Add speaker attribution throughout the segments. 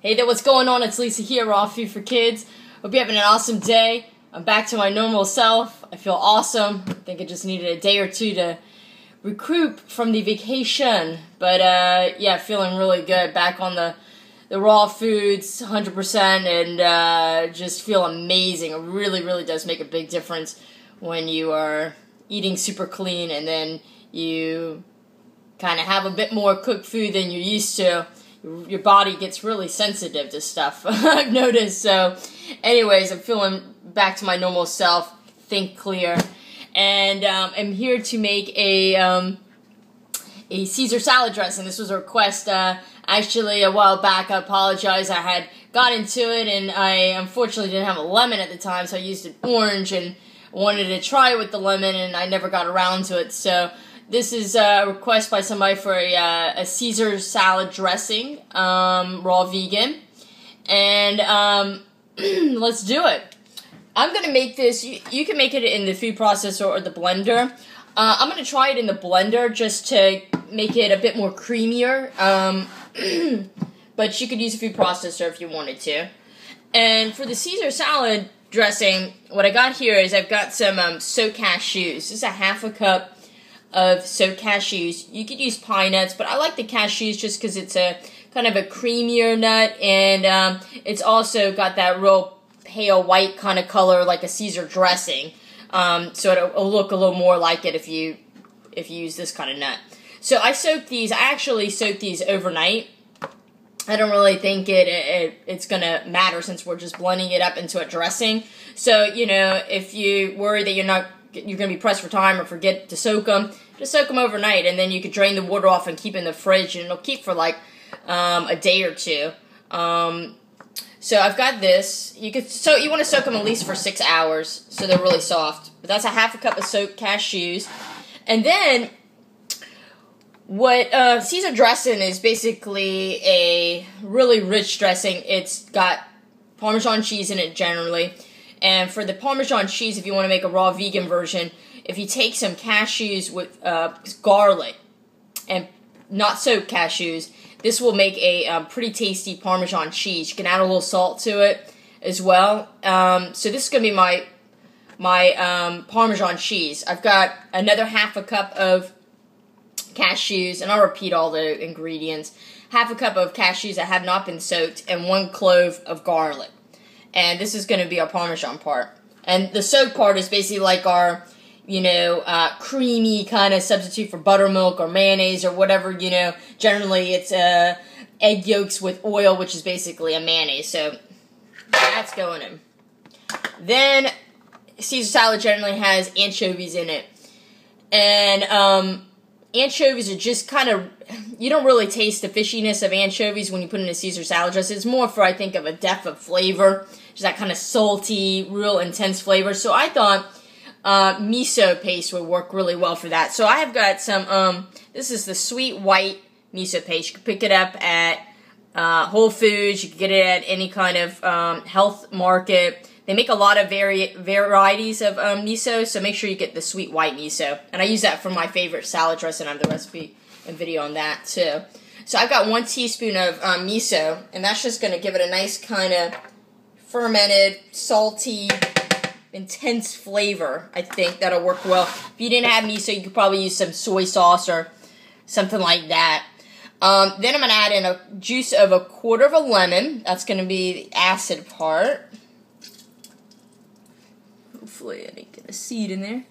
Speaker 1: Hey there, what's going on? It's Lisa here, Raw Food for Kids. Hope you're having an awesome day. I'm back to my normal self. I feel awesome. I think I just needed a day or two to recoup from the vacation. But yeah, feeling really good. Back on the raw foods, 100%, and just feel amazing. It really, really does make a big difference when you are eating super clean and then you kind of have a bit more cooked food than you're used to. Your body gets really sensitive to stuff, I've noticed. So anyways, I'm feeling back to my normal self, think clear, and I'm here to make a Caesar salad dressing. This was a request actually a while back. I apologize, I had got into it and I unfortunately didn't have a lemon at the time, so I used an orange and wanted to try it with the lemon and I never got around to it. So this is a request by somebody for a Caesar salad dressing, raw vegan, and let's do it. I'm going to make this, you can make it in the food processor or the blender. I'm going to try it in the blender just to make it a bit more creamier, but you could use a food processor if you wanted to. And for the Caesar salad dressing, what I got here is I've got some soaked cashews. This is a half a cup of soaked cashews. You could use pine nuts, but I like the cashews just because it's a kind of a creamier nut, and it's also got that real pale white kind of color like a Caesar dressing. So it'll look a little more like it if you use this kind of nut. So I soaked these. I actually soaked these overnight. I don't really think it's gonna matter since we're just blending it up into a dressing. So you know, if you worry that you're gonna be pressed for time or forget to soak them, just soak them overnight, and then you could drain the water off and keep in the fridge, and it'll keep for like a day or two. So I've got this. You want to soak them at least for 6 hours, so they're really soft. But that's a half a cup of soaked cashews, and then what Caesar dressing is basically a really rich dressing. It's got Parmesan cheese in it generally. And for the Parmesan cheese, if you want to make a raw vegan version, if you take some cashews with garlic and not soaked cashews, this will make a pretty tasty Parmesan cheese. You can add a little salt to it as well. So this is going to be my Parmesan cheese. I've got another half a cup of cashews, and I'll repeat all the ingredients. Half a cup of cashews that have not been soaked, and 1 clove of garlic. And this is going to be our Parmesan part. And the soaked part is basically like our, creamy kind of substitute for buttermilk or mayonnaise or whatever, Generally, it's egg yolks with oil, which is basically a mayonnaise. So that's going in. Then Caesar salad generally has anchovies in it. And anchovies are just kind of, you don't really taste the fishiness of anchovies when you put in a Caesar salad dressing. It's more for, I think, of a depth of flavor. Just that kind of salty, real intense flavor. So I thought miso paste would work really well for that. So I have got some, this is the sweet white miso paste. You can pick it up at Whole Foods. You can get it at any kind of health market. They make a lot of varieties of miso, so make sure you get the sweet white miso. And I use that for my favorite salad dressing. I have the recipe and video on that too. So I've got 1 teaspoon of miso, and that's just going to give it a nice kind of fermented, salty, intense flavor. I think that'll work well. If you didn't have miso, you could probably use some soy sauce or something like that. Then I'm going to add in a juice of 1/4 of a lemon. That's going to be the acid part. Hopefully I didn't get a seed in there.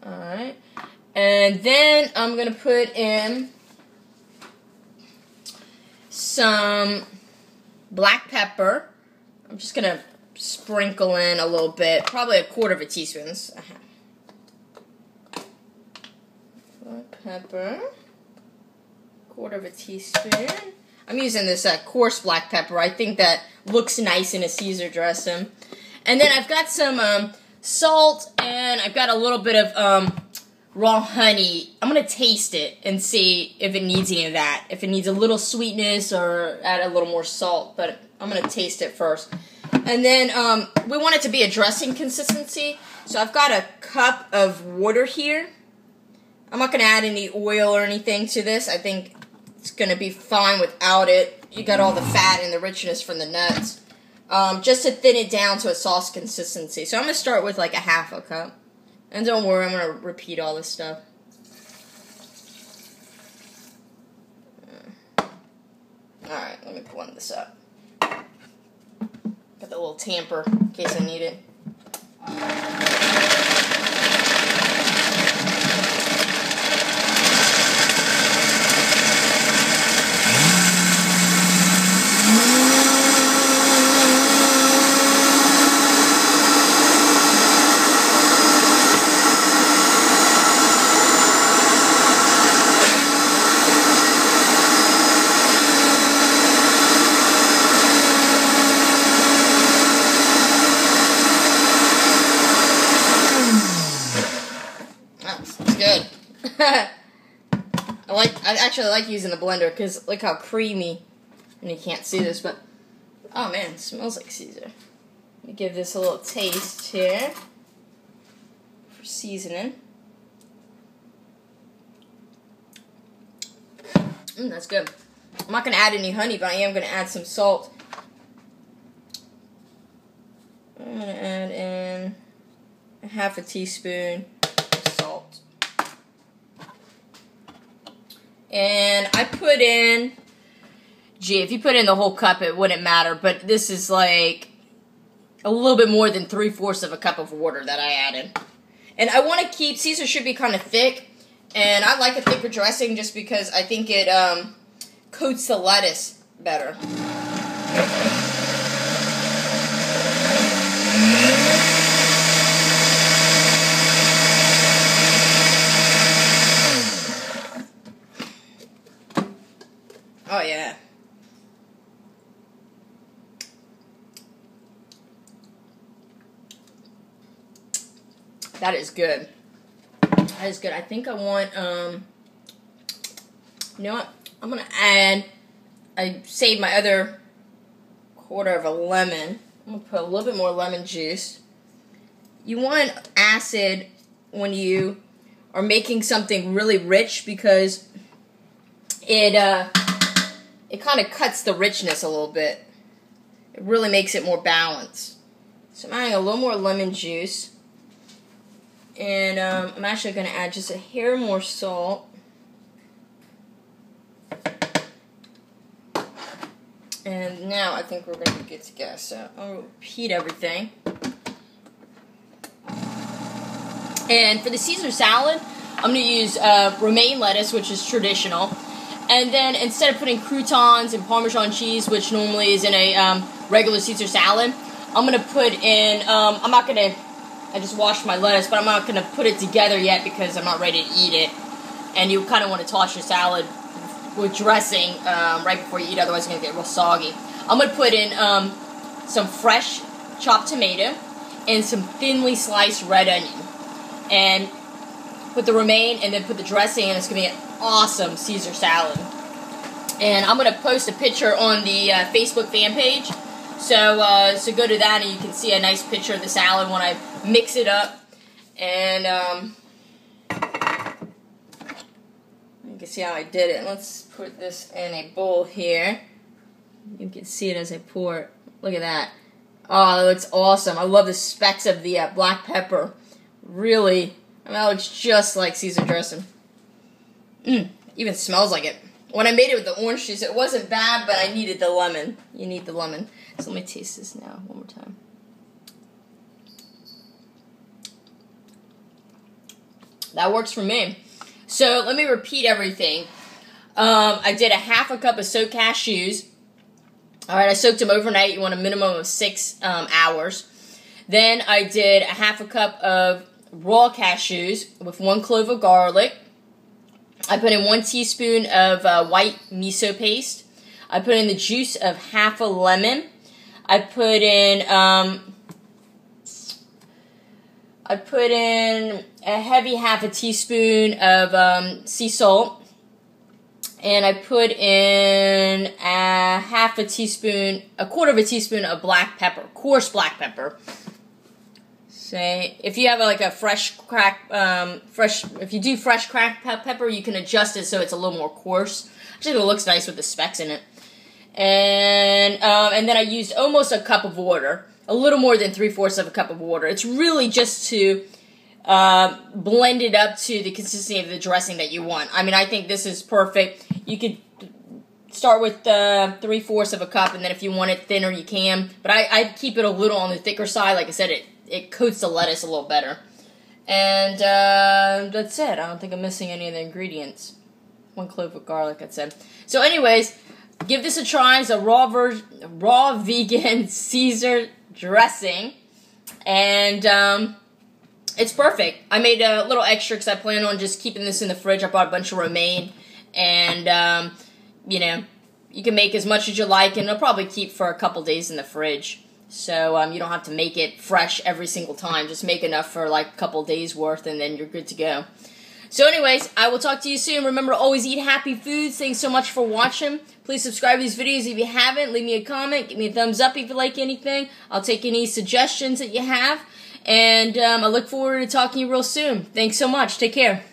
Speaker 1: Alright. And then I'm going to put in some black pepper. I'm just going to sprinkle in a little bit. Probably 1/4 of a teaspoon. Black pepper. 1/4 of a teaspoon. I'm using this coarse black pepper. I think that looks nice in a Caesar dressing. And then I've got some salt, and I've got a little bit of raw honey. I'm going to taste it and see if it needs any of that. If it needs a little sweetness or add a little more salt. But I'm going to taste it first. And then we want it to be a dressing consistency. So I've got a cup of water here. I'm not going to add any oil or anything to this. I think It's going to be fine without it. You got all the fat and the richness from the nuts. Just to thin it down to a sauce consistency. So I'm going to start with like a half a cup. And don't worry, I'm going to repeat all this stuff. Alright, let me blend this up. Got the little tamper in case I need it. Good. I actually like using the blender because look how creamy, and you can't see this, but oh man, it smells like Caesar. Let me give this a little taste here for seasoning. That's good. I'm not going to add any honey, but I am going to add some salt. I'm going to add in a half a teaspoon of salt. And I put in, gee, if you put in the whole cup, it wouldn't matter, but this is like a little bit more than 3/4 of a cup of water that I added. And I want to keep, Caesar should be kind of thick, and I like a thicker dressing just because I think it coats the lettuce better. Oh, yeah. That is good. That is good. I think I want, you know what? I'm going to add, I saved my other 1/4 of a lemon. I'm going to put a little bit more lemon juice. You want acid when you are making something really rich because it kind of cuts the richness a little bit. It really makes it more balanced. So I'm adding a little more lemon juice. And I'm actually going to add just a hair more salt. And now I think we're going to be good to go. So I'll repeat everything. And for the Caesar salad, I'm going to use romaine lettuce, which is traditional. And then instead of putting croutons and Parmesan cheese, which normally is in a regular Caesar salad, I'm going to put in, I'm not going to, I just washed my lettuce, but I'm not going to put it together yet because I'm not ready to eat it. And you kind of want to toss your salad with dressing right before you eat, otherwise it's going to get real soggy. I'm going to put in some fresh chopped tomato and some thinly sliced red onion. And put the romaine and then put the dressing, and it's going to be an awesome Caesar salad. And I'm going to post a picture on the Facebook fan page. So go to that and you can see a nice picture of the salad when I mix it up. And you can see how I did it. Let's put this in a bowl here. You can see it as I pour it. Look at that. Oh, that looks awesome. I love the specks of the black pepper. Really, I mean, that looks just like Caesar dressing. Even smells like it. When I made it with the orange juice, it wasn't bad, but I needed the lemon. You need the lemon. So let me taste this now one more time. That works for me. So let me repeat everything. I did a half a cup of soaked cashews. Alright, I soaked them overnight. You want a minimum of 6 hours. Then I did a half a cup of raw cashews with 1 clove of garlic. I put in 1 teaspoon of white miso paste. I put in the juice of half a lemon. I put in a heavy half a teaspoon of sea salt. And I put in a 1/4 of a teaspoon of black pepper, coarse black pepper. Say, if you have like a if you do fresh cracked pepper, you can adjust it so it's a little more coarse. Actually, it looks nice with the specks in it. And then I used almost a cup of water, a little more than 3/4 of a cup of water. It's really just to blend it up to the consistency of the dressing that you want. I mean, I think this is perfect. You could start with 3/4 of a cup, and then if you want it thinner, you can. But I'd keep it a little on the thicker side. Like I said, it coats the lettuce a little better. And that's it. I don't think I'm missing any of the ingredients. 1 clove of garlic, I said. So anyways, give this a try. It's a raw vegan Caesar dressing. And it's perfect. I made a little extra because I plan on just keeping this in the fridge. I bought a bunch of romaine. And, you know, you can make as much as you like, and it'll probably keep for a couple days in the fridge. So you don't have to make it fresh every single time. Just make enough for like a couple days worth, and then you're good to go. So anyways, I will talk to you soon. Remember to always eat happy foods. Thanks so much for watching. Please subscribe to these videos if you haven't. Leave me a comment. Give me a thumbs up if you like anything. I'll take any suggestions that you have. And I look forward to talking to you real soon. Thanks so much. Take care.